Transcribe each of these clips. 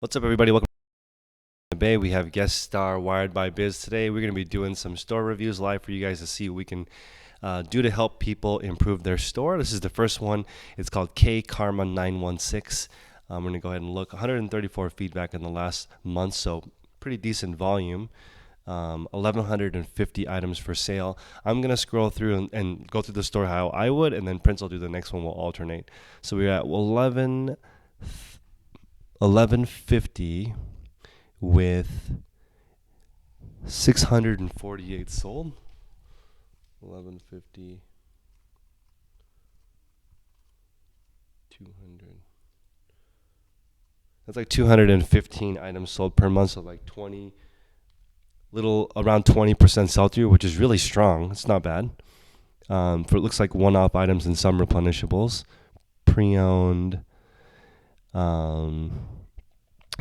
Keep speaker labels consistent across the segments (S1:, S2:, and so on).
S1: What's up, everybody? Welcome to eBay. We have guest star Wired by Biz today. We're going to be doing some store reviews live for you guys to see what we can do to help people improve their store. This is the first one. It's called K Karma 916. I'm going to go ahead and look. 134 feedback in the last month, so pretty decent volume. 1,150 items for sale. I'm going to scroll through and go through the store how I would, and then Prince will do the next one. We'll alternate. So we're at 1150 with 648 sold. 1150, 200. That's like 215 items sold per month, so like 20, little around 20% sell through, which is really strong. It's not bad. For it looks like one-off items and some replenishables, pre-owned.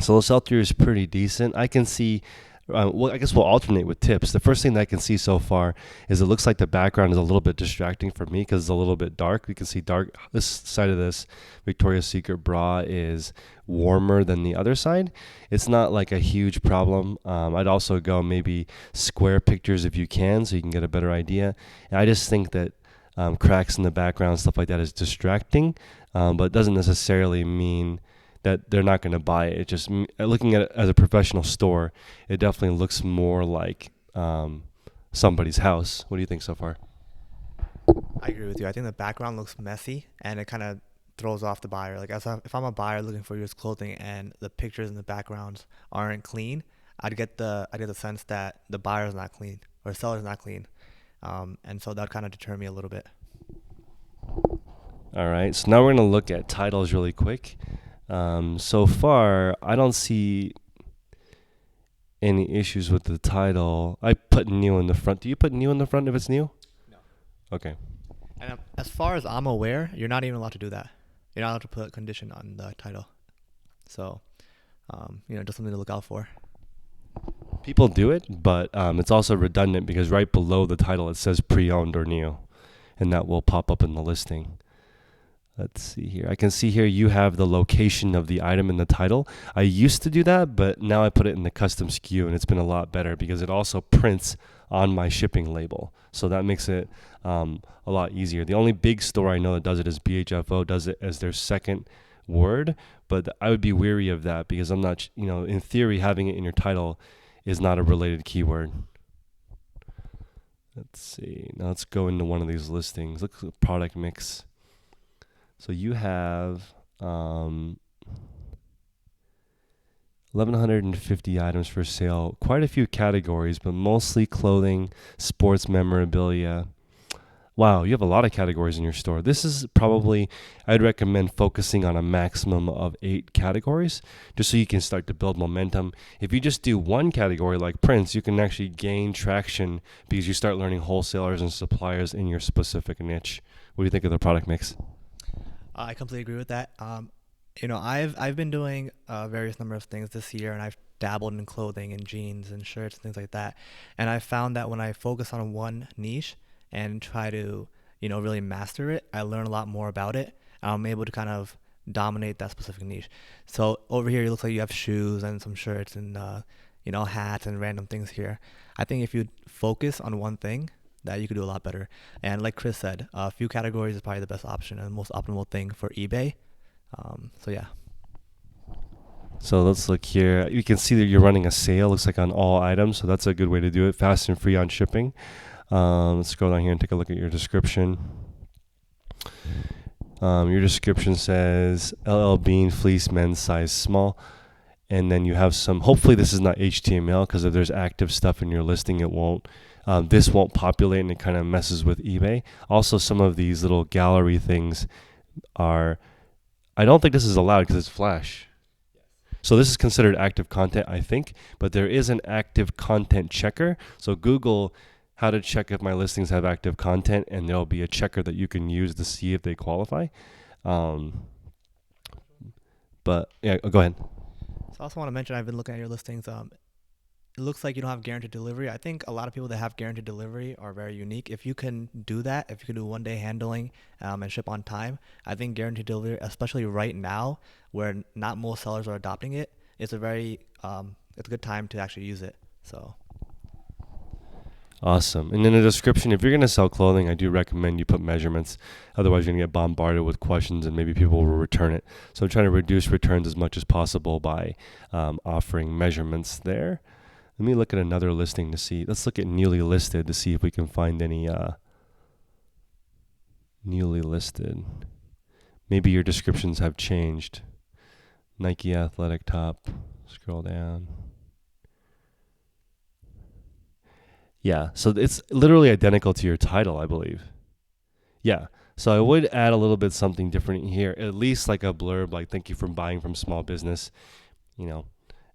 S1: So the sell through is pretty decent. I can see. Well, I guess we'll alternate with tips. The first thing that I can see so far is it looks like the background is a little bit distracting for me because it's a little bit dark. You can see dark. This side of this Victoria's Secret bra is warmer than the other side. It's not like a huge problem. I'd also go maybe square pictures if you can, so you can get a better idea. And I just think that cracks in the background, stuff like that, is distracting, but it doesn't necessarily mean that they're not going to buy it. It just, looking at it as a professional store, it definitely looks more like somebody's house. What do you think so far?
S2: I agree with you. I think the background looks messy and it kind of throws off the buyer. Like if I'm a buyer looking for used clothing and the pictures in the backgrounds aren't clean, I'd get the sense that the buyer's not clean or seller's not clean, and so that kind of deter me a little bit.
S1: All right, so now we're going to look at titles really quick. So far, I don't see any issues with the title. I put new in the front. Do you put new in the front if it's new?
S2: No.
S1: Okay.
S2: And as far as I'm aware, you're not even allowed to do that. You're not allowed to put condition on the title. So, just something to look out for.
S1: People do it, but it's also redundant because right below the title it says pre-owned or new, and that will pop up in the listing. Let's see here. I can see here you have the location of the item in the title. I used to do that, but now I put it in the custom SKU, and it's been a lot better because it also prints on my shipping label. So that makes it a lot easier. The only big store I know that does it is BHFO, does it as their second word, but I would be weary of that because I'm not, in theory, having it in your title is not a related keyword. Let's see. Now let's go into one of these listings. Look at the product mix. So you have 1,150 items for sale, quite a few categories, but mostly clothing, sports memorabilia. Wow, you have a lot of categories in your store. This is probably, I'd recommend focusing on a maximum of 8 categories, just so you can start to build momentum. If you just do one category like prints, you can actually gain traction because you start learning wholesalers and suppliers in your specific niche. What do you think of the product mix?
S2: I completely agree with that. I've been doing various number of things this year, and I've dabbled in clothing and jeans and shirts and things like that. And I found that when I focus on one niche and try to, really master it, I learn a lot more about it. I'm able to kind of dominate that specific niche. So over here, it looks like you have shoes and some shirts and hats and random things here. I think if you focus on one thing, that you could do a lot better. And like Chris said, a few categories is probably the best option and the most optimal thing for eBay. So yeah.
S1: So let's look here. You can see that you're running a sale. Looks like on all items. So that's a good way to do it. Fast and free on shipping. Let's go down here and take a look at your description. Your description says LL Bean fleece men's size small. And then you have some, hopefully this is not HTML because if there's active stuff in your listing, it won't. This won't populate and it kind of messes with eBay. Also, some of these little gallery things are, I don't think this is allowed because it's Flash. So this is considered active content, I think, but there is an active content checker. So Google how to check if my listings have active content, and there'll be a checker that you can use to see if they qualify. Um, but yeah, go ahead.
S2: So I also want to mention I've been looking at your listings. It looks like you don't have guaranteed delivery. I think a lot of people that have guaranteed delivery are very unique. If you can do that, if you can do 1 day handling and ship on time, I think guaranteed delivery, especially right now where not most sellers are adopting it, it's a very it's a good time to actually use it. So
S1: Awesome. And in the description, if you're going to sell clothing, I do recommend you put measurements. Otherwise, you're going to get bombarded with questions and maybe people will return it. So I'm trying to reduce returns as much as possible by offering measurements there. Let me look at another listing to see. Let's look at newly listed to see if we can find any newly listed. Maybe your descriptions have changed. Nike athletic top. Scroll down. Yeah, so it's literally identical to your title, I believe. Yeah, so I would add a little bit something different here, at least like a blurb, like "Thank you for buying from small business." You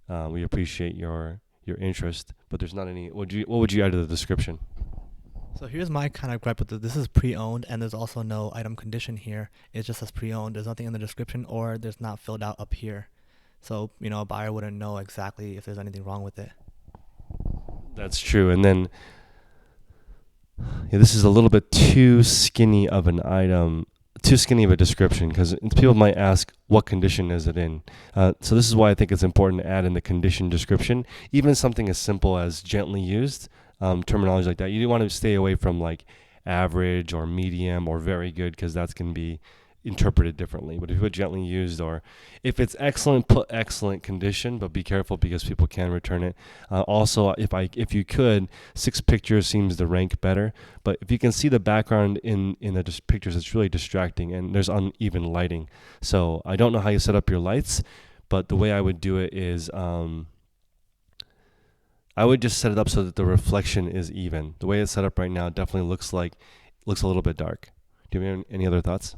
S1: know, we appreciate your interest, but there's not any. What would you add to the description?
S2: so here's my kind of gripe with this is pre-owned, and there's also no item condition here. It just says pre-owned. There's nothing in the description, or there's not filled out up here. So a buyer wouldn't know exactly if there's anything wrong with it.
S1: That's true, and then yeah, this is a little bit too skinny of an item, too skinny of a description, because people might ask, what condition is it in? So this is why I think it's important to add in the condition description, even something as simple as gently used, terminology like that. You do want to stay away from like average or medium or very good, because that's going to be interpreted differently. But if you put gently used, or if it's excellent, put excellent condition, but be careful because people can return it. Also, if you could, 6 pictures seems to rank better. But if you can see the background in the pictures, it's really distracting, and there's uneven lighting. So I don't know how you set up your lights, but the way I would do it is I would just set it up so that the reflection is even. The way it's set up right now definitely looks a little bit dark. Do you have any other thoughts?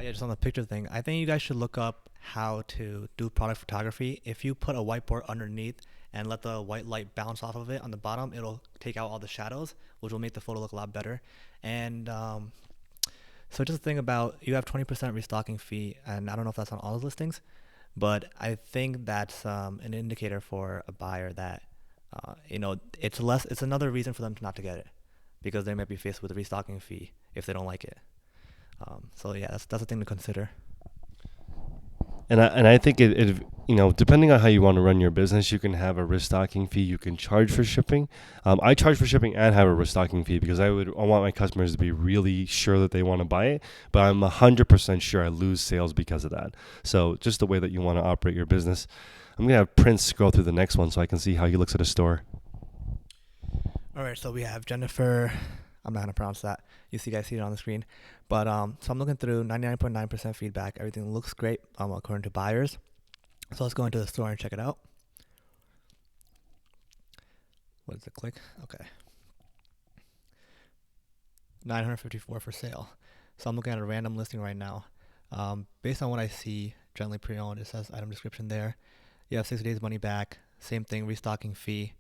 S2: Yeah, just on the picture thing, I think you guys should look up how to do product photography. If you put a whiteboard underneath and let the white light bounce off of it on the bottom, it'll take out all the shadows, which will make the photo look a lot better. And so just the thing about, you have 20% restocking fee, and I don't know if that's on all the listings, but I think that's an indicator for a buyer that it's another reason for them not to get it, because they might be faced with a restocking fee if they don't like it. So yeah, that's a thing to consider.
S1: And I think it depending on how you want to run your business, you can have a restocking fee. You can charge for shipping. I charge for shipping and have a restocking fee because I want my customers to be really sure that they want to buy it. But I'm 100% sure I lose sales because of that. So just the way that you want to operate your business. I'm gonna have Prince scroll through the next one so I can see how he looks at a store.
S2: All right, so we have Jennifer. I'm not gonna pronounce that. You guys see it on the screen, but so I'm looking through 99.9% feedback. Everything looks great according to buyers. So let's go into the store and check it out. What does it click? Okay, 954 for sale. So I'm looking at a random listing right now. Based on what I see, gently pre-owned. It says item description there. You have 60 days money back. Same thing, restocking fee.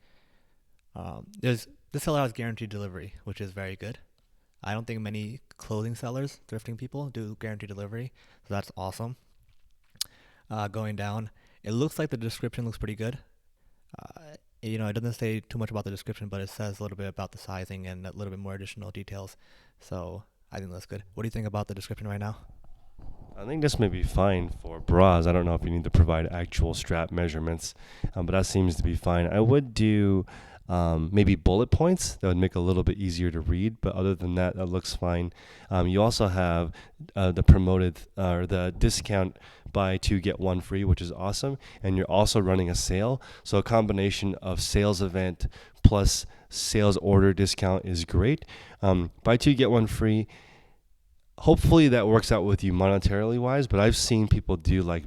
S2: This seller has guaranteed delivery, which is very good. I don't think many clothing sellers, thrifting people, do guaranteed delivery, so that's awesome. Going down, it looks like the description looks pretty good. It doesn't say too much about the description, but it says a little bit about the sizing and a little bit more additional details. So I think that's good. What do you think about the description right now?
S1: I think this may be fine for bras. I don't know if you need to provide actual strap measurements, but that seems to be fine. I would do maybe bullet points that would make it a little bit easier to read, but other than that, that looks fine. You also have the promoted or the discount buy 2 get 1 free, which is awesome, and you're also running a sale. So a combination of sales event plus sales order discount is great. Buy 2 get 1 free. Hopefully that works out with you monetarily wise, but I've seen people do like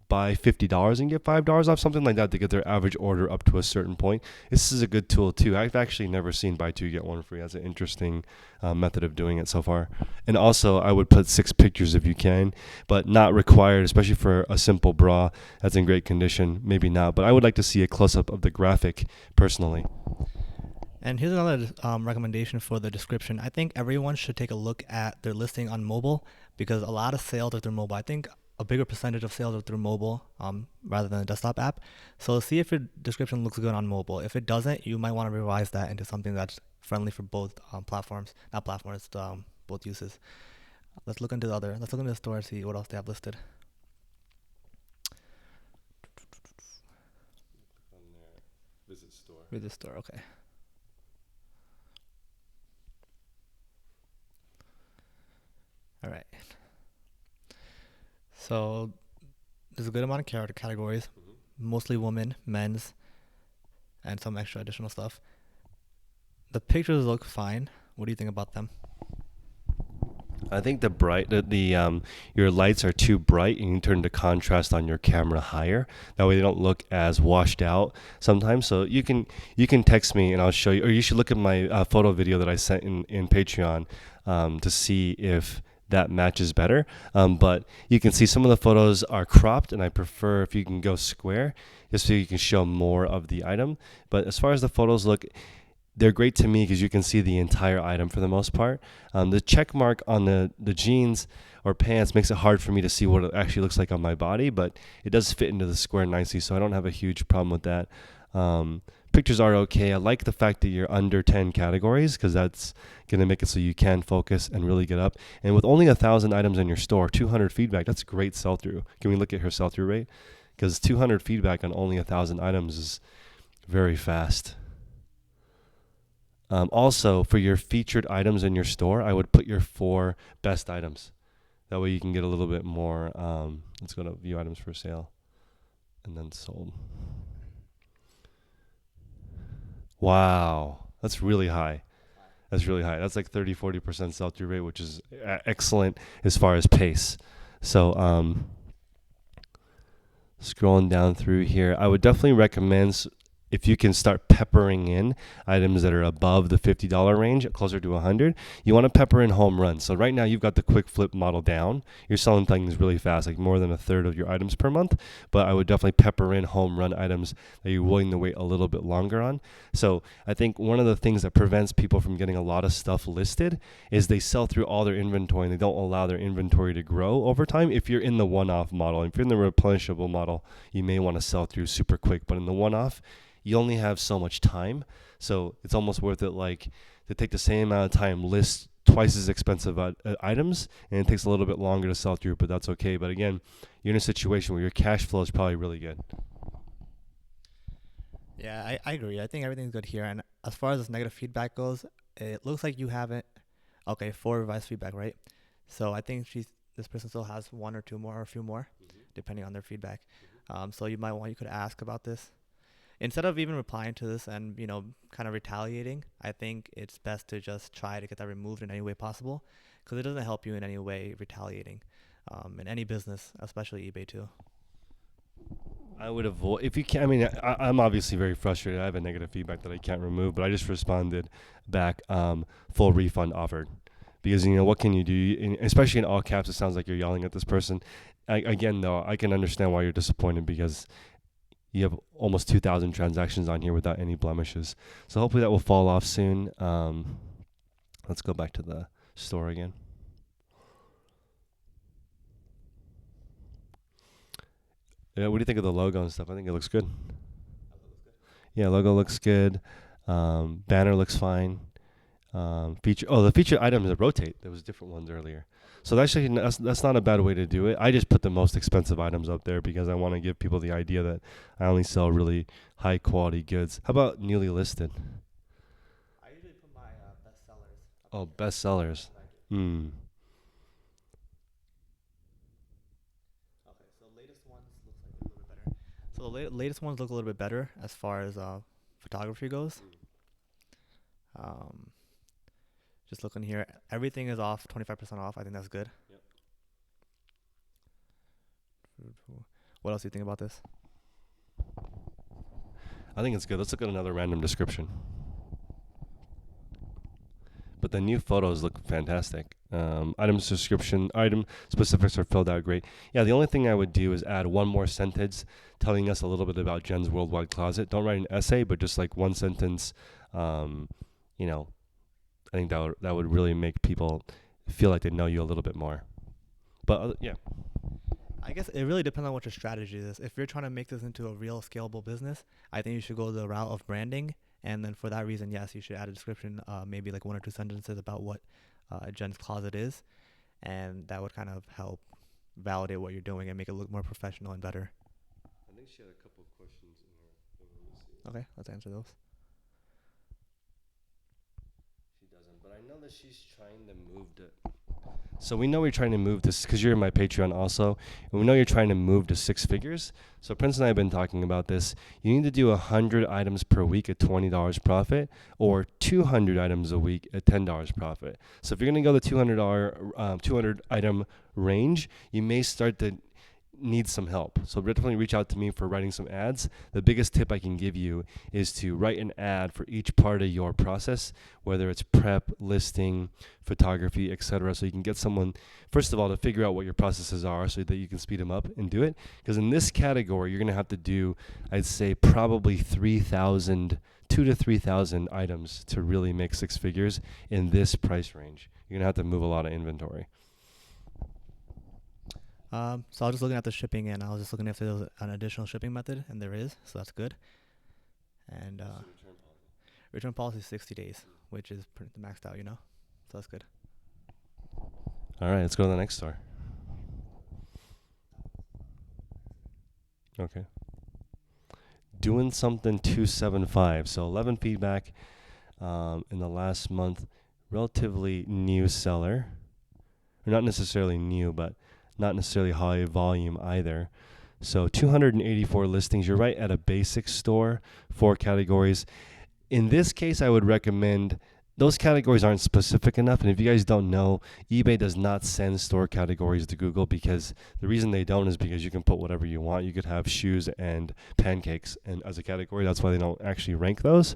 S1: buy $50 and get $5 off, something like that, to get their average order up to a certain point. This is a good tool too. I've actually never seen buy 2 get 1 free. That's an interesting method of doing it so far. And also I would put 6 pictures if you can, but not required, especially for a simple bra that's in great condition. Maybe not, but I would like to see a close-up of the graphic personally.
S2: And here's another recommendation for the description. I think everyone should take a look at their listing on mobile, because a lot of sales are through mobile. I think a bigger percentage of sales are through mobile rather than a desktop app. So see if your description looks good on mobile. If it doesn't, you might want to revise that into something that's friendly for both platforms, not platforms, both uses. Let's look into the store and see what else they have listed. Read the store. Okay. All right. So there's a good amount of categories, mostly women, men's, and some extra additional stuff. The pictures look fine. What do you think about them?
S1: I think your lights are too bright, and you turn the contrast on your camera higher. That way, they don't look as washed out sometimes. So you can text me, and I'll show you, or you should look at my photo video that I sent in Patreon to see if that matches better. But you can see some of the photos are cropped, and I prefer if you can go square, just so you can show more of the item. But as far as the photos look, they're great to me because you can see the entire item for the most part. The check mark on the jeans or pants makes it hard for me to see what it actually looks like on my body, but it does fit into the square nicely, so I don't have a huge problem with that. Pictures are okay. I like the fact that you're under 10 categories because that's going to make it so you can focus and really get up. And with only 1,000 items in your store, 200 feedback, that's great sell-through. Can we look at her sell-through rate? Because 200 feedback on only 1,000 items is very fast. Also, for your featured items in your store, I would put your 4 best items. That way you can get a little bit more. Let's go to view items for sale and then sold. Wow, that's really high. That's really high. That's like 30-40% sell-through rate, which is excellent as far as pace. So scrolling down through here, I would definitely recommend if you can start peppering in items that are above the $50 range, closer to 100, you want to pepper in home runs. So right now you've got the quick flip model down. You're selling things really fast, like more than a third of your items per month. But I would definitely pepper in home run items that you're willing to wait a little bit longer on. So I think one of the things that prevents people from getting a lot of stuff listed is they sell through all their inventory and they don't allow their inventory to grow over time. If you're in the one-off model, if you're in the replenishable model, you may want to sell through super quick. But in the one-off, you only have so much time, so it's almost worth it, like, to take the same amount of time, list twice as expensive items, and it takes a little bit longer to sell through, but that's okay. But again, you're in a situation where your cash flow is probably really good.
S2: Yeah, I agree. I think everything's good here. And as far as this negative feedback goes, it looks like you haven't. Okay, 4 revised feedback, right? So I think this person still has 1 or 2 more or a few more, depending on their feedback. So you could ask about this. Instead of even replying to this and, kind of retaliating, I think it's best to just try to get that removed in any way possible, because it doesn't help you in any way retaliating in any business, especially eBay too.
S1: I would avoid, if you can. I mean, I'm obviously very frustrated. I have a negative feedback that I can't remove, but I just responded back, full refund offered. Because, what can you do? Especially in all caps, it sounds like you're yelling at this person. Again, though, I can understand why you're disappointed because you have almost 2,000 transactions on here without any blemishes. So hopefully that will fall off soon. Let's go back to the store again. Yeah, what do you think of the logo and stuff? I think it looks good. Yeah, logo looks good. Banner looks fine. The featured items that rotate. There was different ones earlier. So that's not a bad way to do it. I just put the most expensive items up there because I want to give people the idea that I only sell really high quality goods. How about newly listed?
S2: I usually put my best sellers.
S1: Oh, best sellers. Hmm.
S2: Okay, so latest ones looks like a little bit better. So the latest ones look a little bit better as far as photography goes. Um, just looking here, everything is off 25% off. I think that's good.
S1: Yep.
S2: What else do you think about this?
S1: I think it's good. Let's look at another random description. But the new photos look fantastic. Item specifics are filled out great. Yeah, the only thing I would do is add one more sentence telling us a little bit about Jen's Worldwide Closet. Don't write an essay, but just like one sentence. I think that would really make people feel like they know you a little bit more. But yeah.
S2: I guess it really depends on what your strategy is. If you're trying to make this into a real scalable business, I think you should go the route of branding. And then for that reason, yes, you should add a description, maybe like 1 or 2 sentences about what Jen's Closet is. And that would kind of help validate what you're doing and make it look more professional and better.
S1: I think she had a couple of questions in her. Let me see.
S2: Okay, let's answer those.
S1: She doesn't, but I know that she's trying to move to. So we know you're trying to move this because you're in my Patreon also, and we know you're trying to move to six figures. So Prince and I have been talking about this. You need to do 100 items per week at $20 profit, or 200 items a week at $10 profit. So if you're going to go the $200 200 item range, you may start to need some help. So definitely reach out to me for writing some ads. The biggest tip I can give you is to write an ad for each part of your process, whether it's prep, listing, photography, etc. So you can get someone, first of all, to figure out what your processes are so that you can speed them up and do it. Because in this category, you're going to have to do, I'd say, probably 3,000, 2 to 3,000 items to really make six figures in this price range. You're going to have to move a lot of inventory.
S2: So I was just looking at the shipping, and I was just looking if there was an additional shipping method, and there is, so that's good. And return policy is 60 days, which is pretty maxed out, so that's good.
S1: All right, let's go to the next store. Okay. Doing something 275. So 11 feedback in the last month. Relatively new seller. Or not necessarily new, but not necessarily high volume either. So 284 listings. You're right at a basic store, 4 categories. In this case, I would recommend those categories aren't specific enough. And if you guys don't know, eBay does not send store categories to Google, because the reason they don't is because you can put whatever you want. You could have shoes and pancakes and as a category. That's why they don't actually rank those.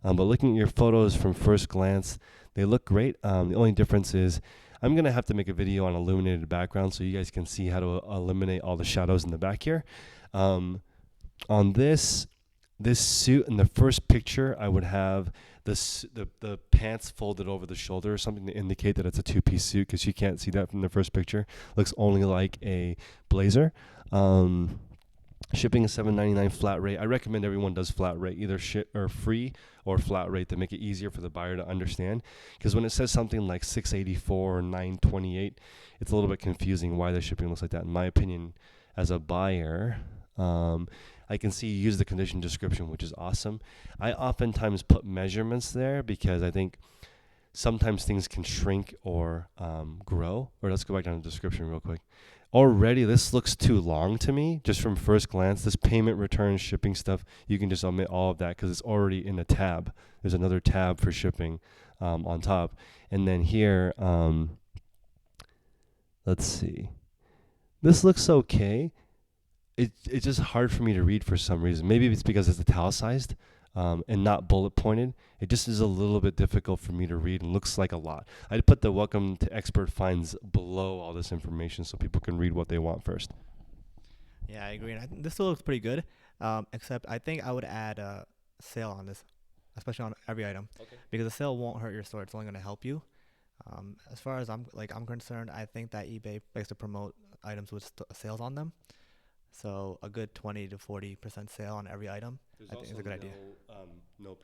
S1: But looking at your photos from first glance, they look great. The only difference is I'm going to have to make a video on illuminated background so you guys can see how to eliminate all the shadows in the back here. On this suit, in the first picture, I would have the pants folded over the shoulder or something to indicate that it's a two-piece suit, because you can't see that from the first picture. Looks only like a blazer. Shipping is $7.99 flat rate. I recommend everyone does flat rate, either ship or free or flat rate, to make it easier for the buyer to understand. Because when it says something like $684 or $928, it's a little bit confusing why the shipping looks like that. In my opinion, as a buyer, I can see you use the condition description, which is awesome. I oftentimes put measurements there because I think sometimes things can shrink or grow. Or let's go back down to the description real quick. Already, this looks too long to me, just from first glance. This payment, return, shipping stuff, you can just omit all of that because it's already in a tab. There's another tab for shipping on top. And then here, let's see. This looks okay. It's just hard for me to read for some reason. Maybe it's because it's italicized and not bullet pointed. It just is a little bit difficult for me to read and looks like a lot. I'd put the welcome to expert finds below all this information so people can read what they want first.
S2: Yeah, I agree. And this still looks pretty good, except I think I would add a sale on this, especially on every item,
S1: Okay.
S2: because the sale won't hurt your store. It's only going to help you. As far as I'm concerned, I think that eBay likes to promote items with sales on them. So a good 20 to 40% sale on every item,
S1: There's
S2: I think, is
S1: also
S2: a good idea.
S1: no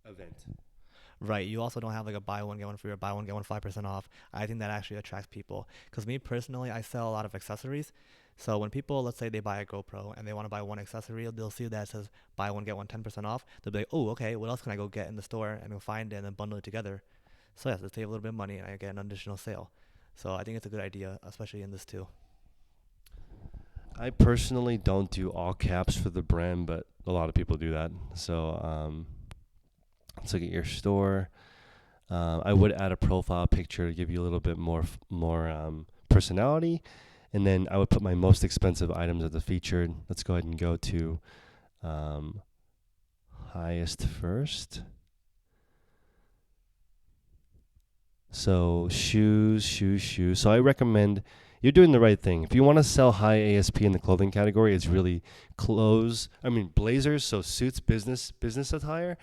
S1: event.
S2: Right. You also don't have like a buy one get one free or buy one get one 5% off. I think that actually attracts people. Because me personally, I sell a lot of accessories. So when people, let's say they buy a GoPro and they want to buy one accessory, they'll see that it says buy one get one 10% off. They'll be like, oh, okay, what else can I go get in the store, and go find it and then bundle it together. So yes, let's save a little bit of money and I get an additional sale. So I think it's a good idea, especially in this too.
S1: I personally don't do all caps for the brand, but a lot of people do that. So let's look at your store. I would add a profile picture to give you a little bit more personality, and then I would put my most expensive items as the featured. Let's go ahead and go to highest first. So shoes. So I recommend, you're doing the right thing. If you want to sell high ASP in the clothing category, it's really blazers, so suits, business attire,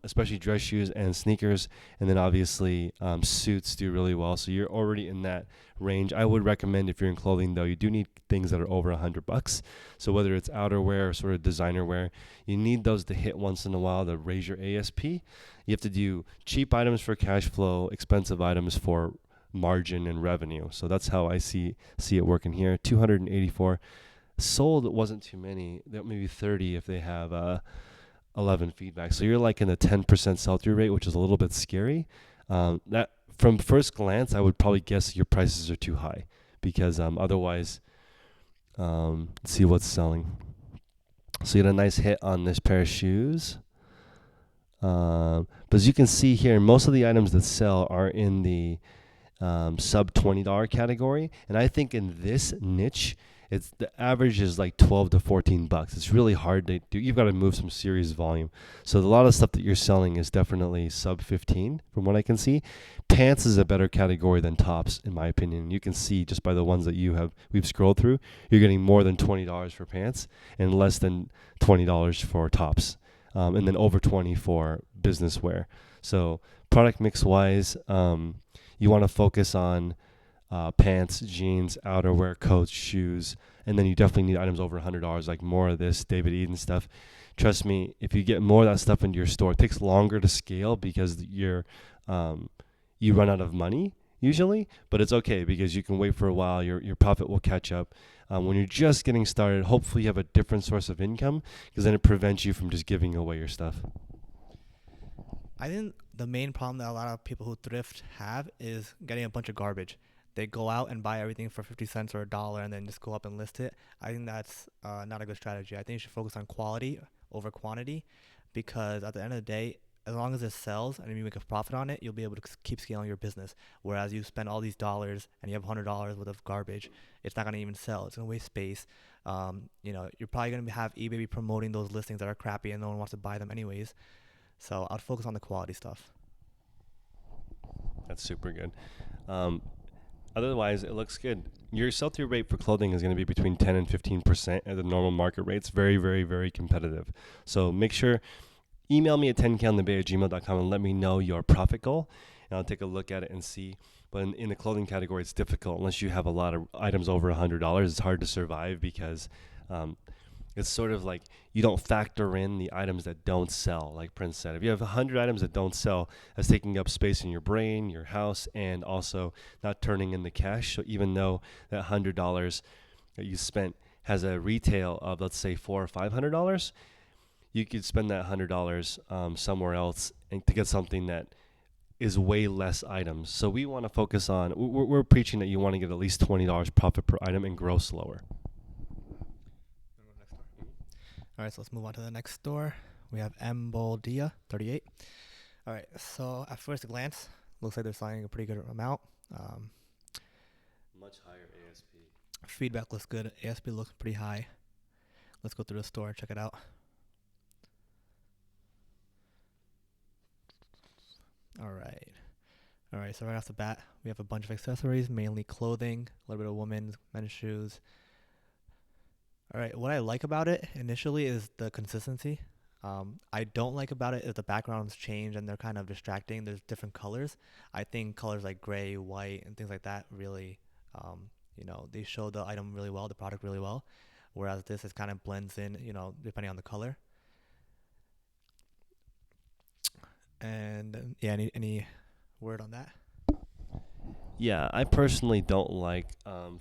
S1: especially dress shoes and sneakers. And then obviously suits do really well. So you're already in that range. I would recommend, if you're in clothing though, you do need things that are over $100. So whether it's outerwear or sort of designer wear, you need those to hit once in a while to raise your ASP. You have to do cheap items for cash flow, expensive items for margin and revenue. So that's how I see it working here. 284. Sold wasn't too many. There maybe 30 if they have 11 feedback. So you're like in the 10% sell through rate, which is a little bit scary. That from first glance, I would probably guess your prices are too high because otherwise, let's see what's selling. So you get a nice hit on this pair of shoes. But as you can see here, most of the items that sell are in the sub $20 category, and I think in this niche, it's the average is like 12 to 14 bucks. It's really hard to do. You've got to move some serious volume. So a lot of stuff that you're selling is definitely sub 15 from what I can see. Pants is a better category than tops in my opinion. You can see just by the ones that we've scrolled through, you're getting more than $20 for pants and less than $20 for tops. And then over 20 for business wear. So product mix wise, you want to focus on pants, jeans, outerwear, coats, shoes, and then you definitely need items over $100, like more of this David Eden stuff. Trust me, if you get more of that stuff into your store, it takes longer to scale because you run out of money usually, but it's okay because you can wait for a while. Your profit will catch up. When you're just getting started, hopefully you have a different source of income because then it prevents you from just giving away your stuff.
S2: I think the main problem that a lot of people who thrift have is getting a bunch of garbage. They go out and buy everything for 50 cents or a dollar and then just go up and list it. I think that's not a good strategy. I think you should focus on quality over quantity because at the end of the day, as long as it sells and you make a profit on it, you'll be able to keep scaling your business. Whereas you spend all these dollars and you have $100 worth of garbage, it's not going to even sell. It's going to waste space. You're probably going to have eBay be promoting those listings that are crappy and no one wants to buy them anyways. So I'd focus on the quality stuff.
S1: That's super good. Otherwise, it looks good. Your sell-through rate for clothing is going to be between 10 and 15% at the normal market rates. Very, very, very competitive. So make sure, email me at 10konthebay@gmail.com and let me know your profit goal, and I'll take a look at it and see. But in the clothing category, it's difficult. Unless you have a lot of items over $100, it's hard to survive because it's sort of like you don't factor in the items that don't sell. Like Prince said, if you have 100 items that don't sell, that's taking up space in your brain, your house, and also not turning in the cash. So even though that $100 that you spent has a retail of, let's say, $400 or $500, you could spend that $100 somewhere else and to get something that is way less items. So we want to focus on, we're preaching that you want to get at least $20 profit per item and grow slower.
S2: All right, so let's move on to the next store. We have Emboldia 38. All right, so at first glance, looks like they're selling a pretty good amount.
S1: Much higher ASP.
S2: Feedback looks good. ASP looks pretty high. Let's go through the store, check it out. All right, so right off the bat, we have a bunch of accessories, mainly clothing, a little bit of women's, men's shoes. All right, what I like about it initially is the consistency. I don't like about it is the backgrounds change and they're kind of distracting. There's different colors. I think colors like gray, white, and things like that really, they show the item really well, the product really well. Whereas this is kind of blends in, depending on the color. And yeah, any word on that?
S1: Yeah, I personally don't like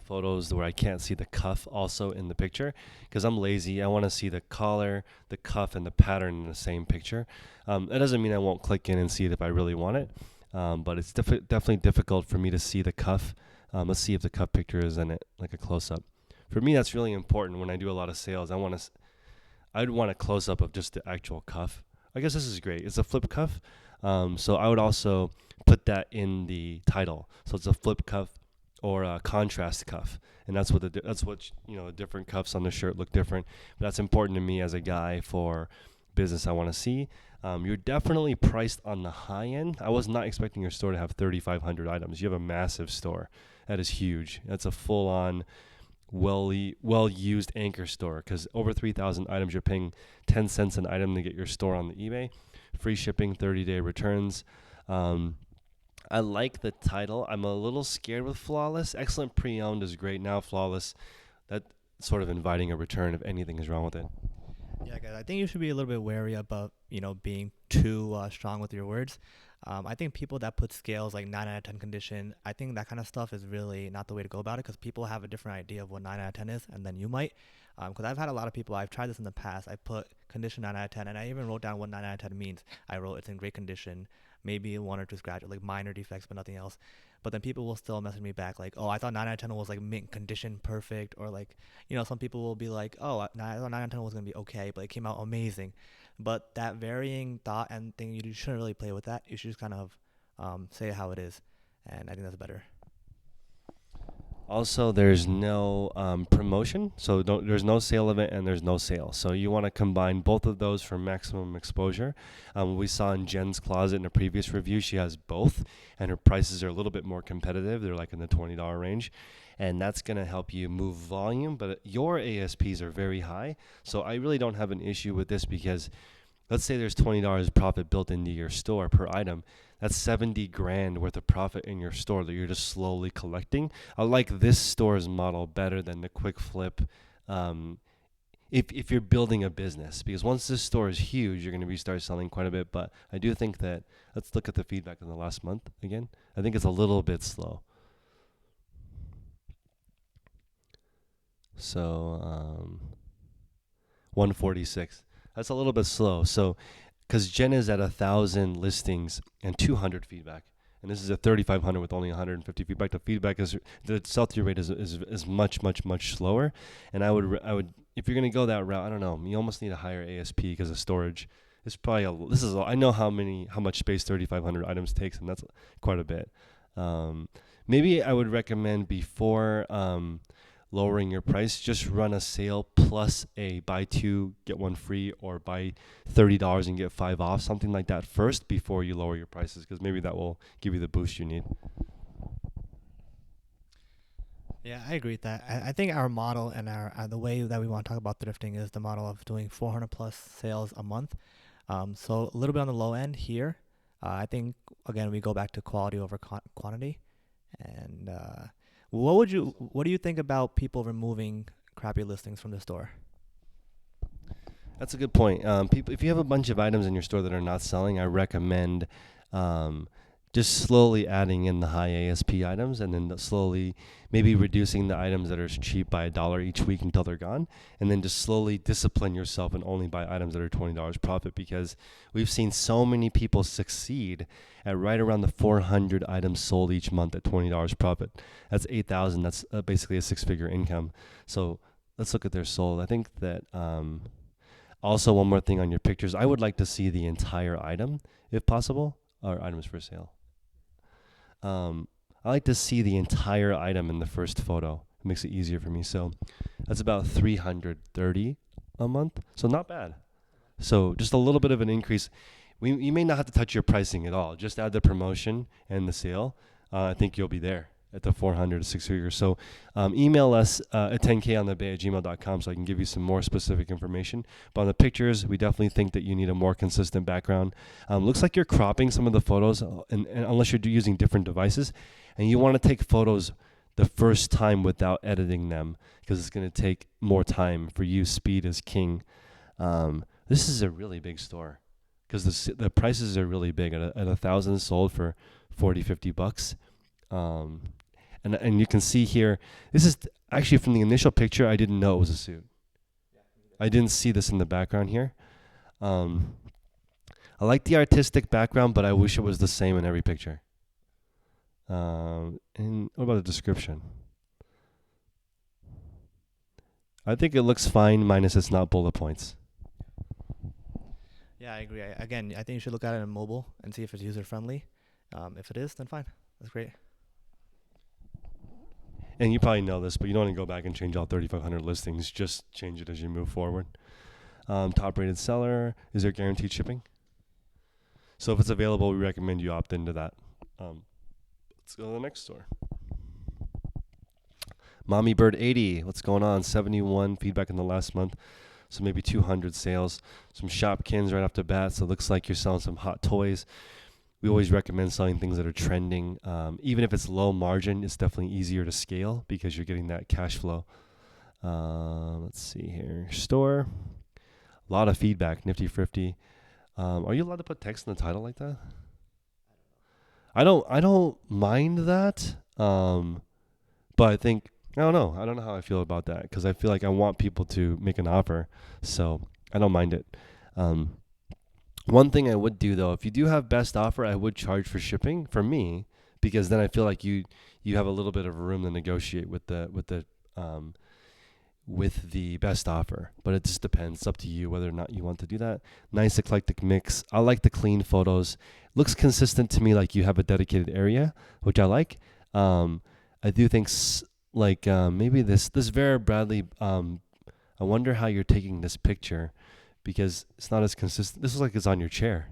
S1: photos where I can't see the cuff also in the picture because I'm lazy. I want to see the collar, the cuff, and the pattern in the same picture. That doesn't mean I won't click in and see it if I really want it, but it's definitely difficult for me to see the cuff. Let's see if the cuff picture is in it, like a close-up. For me, that's really important when I do a lot of sales. I'd want a close-up of just the actual cuff. I guess this is great. It's a flip cuff. So I would also put that in the title. So it's a flip cuff or a contrast cuff, and that's what different cuffs on the shirt look different. But that's important to me as a guy for business. I want to see. You're definitely priced on the high end. I was not expecting your store to have 3,500 items. You have a massive store. That is huge. That's a full-on, well-used anchor store because over 3,000 items, you're paying 10 cents an item to get your store on the eBay. Free shipping, 30-day returns. I like the title. I'm a little scared with flawless. Excellent pre-owned is great. Now flawless, that's sort of inviting a return if anything is wrong with it.
S2: Yeah, guys, I think you should be a little bit wary about, being too strong with your words. I think people that put scales like 9 out of 10 condition, I think that kind of stuff is really not the way to go about it because people have a different idea of what 9 out of 10 is, and then you might. Because I've had a lot of people, I've tried this in the past. I put condition 9 out of 10, and I even wrote down what 9 out of 10 means. I wrote it's in great condition, maybe one or two scratches, like minor defects, but nothing else. But then people will still message me back like, oh, I thought 9 out of 10 was like mint condition perfect, or like, some people will be like, oh, I thought 9 out of 10 was going to be okay, but it came out amazing. But that varying thought and thing, you shouldn't really play with that. You should just kind of say it how it is. And I think that's better.
S1: Also, there's no promotion, so there's no sale event and there's no sale. So you want to combine both of those for maximum exposure. We saw in Jen's closet in a previous review, she has both, and her prices are a little bit more competitive. They're like in the $20 range, and that's going to help you move volume. But your ASPs are very high, so I really don't have an issue with this because let's say there's $20 profit built into your store per item. That's 70 grand worth of profit in your store that you're just slowly collecting. I like this store's model better than the quick flip. If you're building a business, because once this store is huge, you're going to start selling quite a bit. But I do think that, let's look at the feedback in the last month again. I think it's a little bit slow. So 146. That's a little bit slow. So because Jen is at 1,000 listings and 200 feedback, and this is a 3,500 with only 150 feedback. The sell-through rate is much slower, and I would if you're gonna go that route, I don't know, you almost need a higher ASP because of storage. It's probably I know how much space 3,500 items takes, and that's quite a bit. Maybe I would recommend before lowering your price, just run a sale plus a buy two get one free, or buy $30 and get five off, something like that first before you lower your prices, because maybe that will give you the boost you need.
S2: Yeah, I agree with that. I think our model and our the way that we want to talk about thrifting is the model of doing 400 plus sales a month. So a little bit on the low end here. I think again we go back to quality over quantity. And what do you think about people removing crappy listings from the store?
S1: That's a good point. People, if you have a bunch of items in your store that are not selling, I recommend um, just slowly adding in the high ASP items, and then slowly maybe reducing the items that are cheap by $1 each week until they're gone, and then just slowly discipline yourself and only buy items that are $20 profit, because we've seen so many people succeed at right around the 400 items sold each month at $20 profit. That's 8,000. That's basically a six-figure income. So let's look at their sold. I think that. Also, one more thing on your pictures. I would like to see the entire item, if possible, or items for sale. I like to see the entire item in the first photo. It makes it easier for me. So that's about 330 a month. So not bad. So just a little bit of an increase. You may not have to touch your pricing at all. Just add the promotion and the sale. I think you'll be there at the 400 to six figures. So email us at 10konthebay@gmail.com so I can give you some more specific information. But on the pictures, we definitely think that you need a more consistent background. Looks like you're cropping some of the photos, and unless you're using different devices, and you want to take photos the first time without editing them, because it's going to take more time for you. Speed is king. This is a really big store, because the prices are really big. At 1,000 sold for 40, $50. And you can see here, this is actually from the initial picture, I didn't know it was a suit. I didn't see this in the background here. I like the artistic background, but I wish it was the same in every picture. And what about the description? I think it looks fine, minus it's not bullet points.
S2: Yeah, I agree. Again, I think you should look at it in mobile and see if it's user friendly. If it is, then fine. That's great.
S1: And you probably know this, but you don't want to go back and change all 3,500 listings. Just change it as you move forward. Top rated seller. Is there guaranteed shipping? So if it's available, we recommend you opt into that. Let's go to the next store. Mommy Bird 80. What's going on? 71 feedback in the last month. So maybe 200 sales. Some Shopkins right off the bat. So it looks like you're selling some hot toys. We always recommend selling things that are trending. Even if it's low margin, it's definitely easier to scale because you're getting that cash flow. Let's see here. Store. A lot of feedback, nifty thrifty. Are you allowed to put text in the title like that? I don't mind that. But I think I don't know. I don't know how I feel about that because I feel like I want people to make an offer, so I don't mind it. Um, One thing I would do though, if you do have best offer, I would charge for shipping for me because then I feel like you have a little bit of room to negotiate um, with the best offer. But it just depends. It's up to you whether or not you want to do that. Nice eclectic mix. I like the clean photos. Looks consistent to me, like you have a dedicated area, which I like. Um, I do think maybe this Vera Bradley. I wonder how you're taking this picture because it's not as consistent. This is like it's on your chair.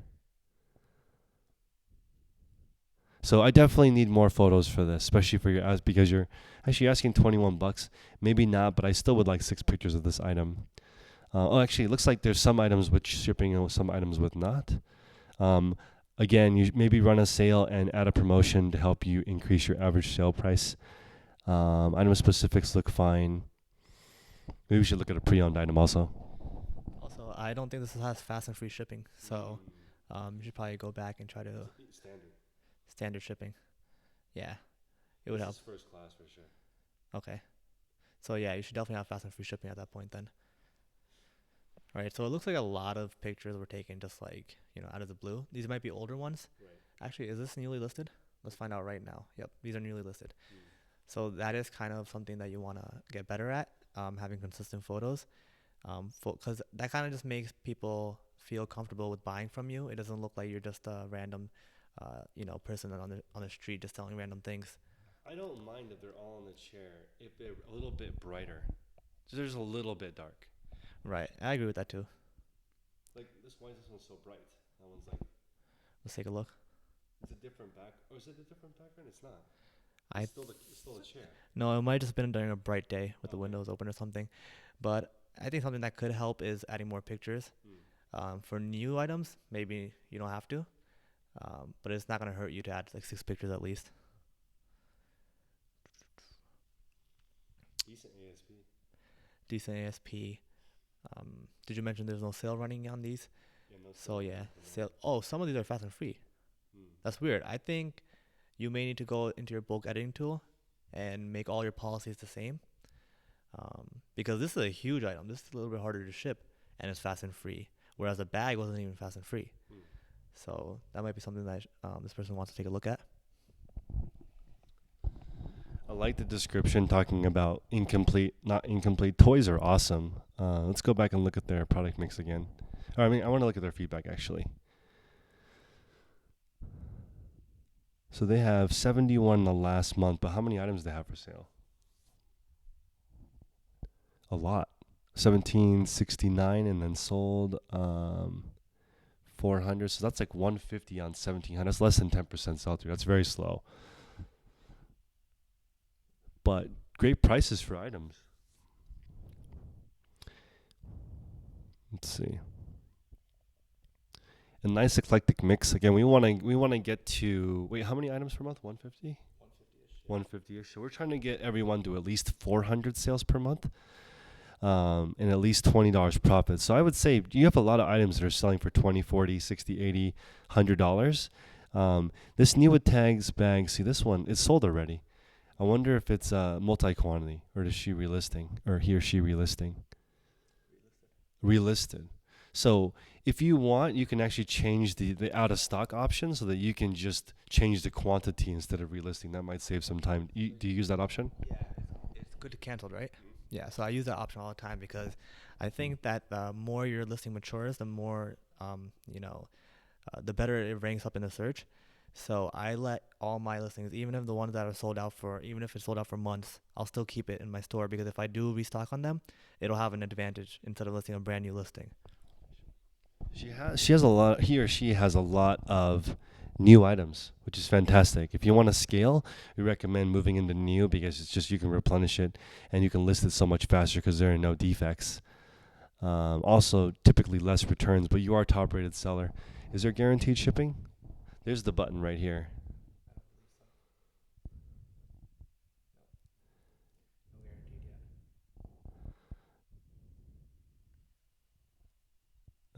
S1: So I definitely need more photos for this, especially for your because you're actually asking $21. Maybe not, but I still would like 6 pictures of this item. Actually, it looks like there's some items with shipping and some items with not. Um, Again, you maybe run a sale and add a promotion to help you increase your average sale price. Item specifics look fine. Maybe we should look at a pre-owned item also.
S2: Also, I don't think this has fast and free shipping, so you should probably go back and try to
S1: Standard.
S2: standard shipping. Yeah, it would help.
S1: First class for sure.
S2: Okay, so yeah, you should definitely have fast and free shipping at that point then. All right, so it looks like a lot of pictures were taken just like out of the blue. These might be older ones.
S1: Right.
S2: Actually, is this newly listed? Let's find out right now. Yep, these are newly listed.
S1: Mm.
S2: So that is kind of something that you want to get better at, having consistent photos, because that kind of just makes people feel comfortable with buying from you. It doesn't look like you're just a random, person on the street just selling random things.
S1: I don't mind if they're all on the chair if they're a little bit brighter. So there's a little bit dark.
S2: Right, I agree with that too.
S1: Like why is this one so bright? That one's like
S2: Let's take a look.
S1: it's a different back. Or is it a different background? It's not.
S2: I
S1: It's still a chair.
S2: No, it might just been during a bright day with the
S1: Okay.
S2: windows open or something, but I think something that could help is adding more pictures. For new items, maybe you don't have to, but it's not gonna hurt you to add like 6 pictures at least.
S1: Decent ASP.
S2: Decent ASP. Did you mention there's no sale running on these?
S1: Yeah, no
S2: So
S1: silver
S2: yeah,
S1: for
S2: sale. Oh, some of these are fast and free.
S1: Mm.
S2: That's weird. I think you may need to go into your bulk editing tool and make all your policies the same. Because this is a huge item. This is a little bit harder to ship, and it's fast and free. Whereas the bag wasn't even fast and free.
S1: Mm.
S2: So that might be something that this person wants to take a look at.
S1: I like the description talking about incomplete, not incomplete. Toys are awesome. Let's go back and look at their product mix again. Or, I want to look at their feedback actually. So they have 71 in the last month, but how many items do they have for sale? A lot. 1769 and then sold 400. So that's like 150 on 1700. That's less than 10% sell through. That's very slow. But great prices for items. Let's see. A nice eclectic mix. Again, we want to get to how many items per month? 150? 150-ish. So we're trying to get everyone to at least 400 sales per month. And at least $20 profit. So I would say you have a lot of items that are selling for $20, $40, $60, $80, $100. This new with tags bag, see this one, it's sold already. I wonder if it's multi-quantity or is she relisting or he or she relisting? Relisted. So if you want, you can actually change the out of stock option so that you can just change the quantity instead of relisting. That might save some time. Do you use that option?
S2: Yeah, it's good to cancel, right? Yeah, so I use that option all the time because I think that the more your listing matures, the more the better it ranks up in the search. So I let all my listings, even if the ones that are sold out even if it's sold out for months, I'll still keep it in my store because if I do restock on them, it'll have an advantage instead of listing a brand new listing.
S1: She has a lot. He or she has a lot of new items, which is fantastic. If you want to scale, we recommend moving into new because it's just you can replenish it and you can list it so much faster because there are no defects. Also, typically less returns, but you are top rated seller. Is there guaranteed shipping? There's the button right here.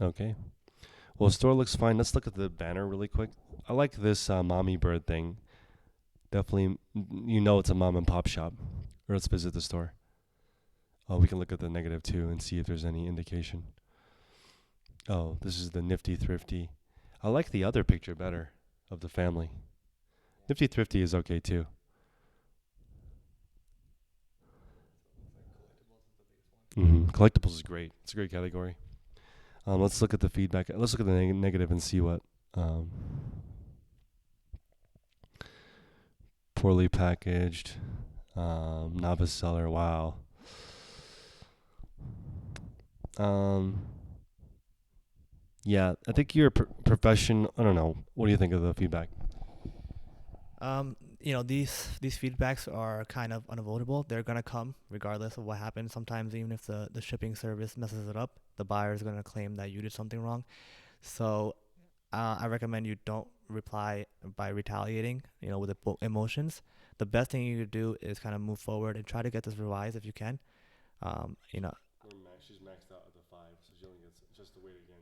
S1: Okay. Well, the store looks fine. Let's look at the banner really quick. I like this mommy bird thing. Definitely, you know it's a mom and pop shop. Or let's visit the store. Oh, we can look at the negative too and see if there's any indication. Oh, this is the Nifty Thrifty. I like the other picture better of the family. Nifty Thrifty is okay too. Collectibles is great. It's a great category. Let's look at the feedback. Let's look at the negative and see what. Um, Poorly packaged. Novice seller. Wow. Um, yeah, I think your profession. I don't know. What do you think of the feedback?
S2: These feedbacks are kind of unavoidable. They're gonna come regardless of what happens. Sometimes even if the shipping service messes it up, the buyer is gonna claim that you did something wrong. So I recommend you don't reply by retaliating, with emotions. The best thing you could do is kind of move forward and try to get this revised if you can. Um, you know,
S1: She's maxed out at the 5, so she only gets just to wait again.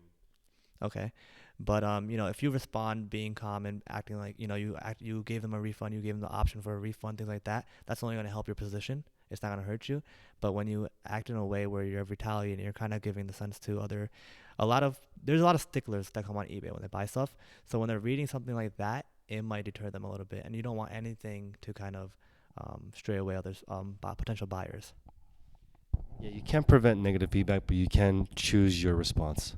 S2: okay, but if you respond being calm and acting like you gave them a refund, you gave them the option for a refund, things like that. That's only going to help your position. It's not going to hurt you. But when you act in a way where you're retaliating, you're kind of giving the sense to other, there's a lot of sticklers that come on eBay when they buy stuff. So when they're reading something like that, it might deter them a little bit, and you don't want anything to kind of stray away others potential buyers.
S1: Yeah, you can't prevent negative feedback, but you can choose your response.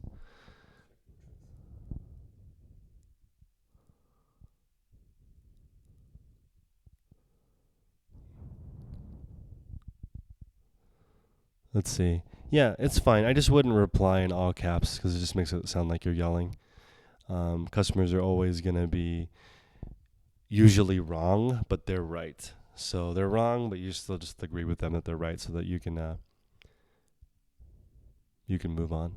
S1: Let's see. Yeah, it's fine. I just wouldn't reply in all caps because it just makes it sound like you're yelling. Customers are always going to be usually wrong, but they're right. So they're wrong, but you still just agree with them that they're right so that you can move on.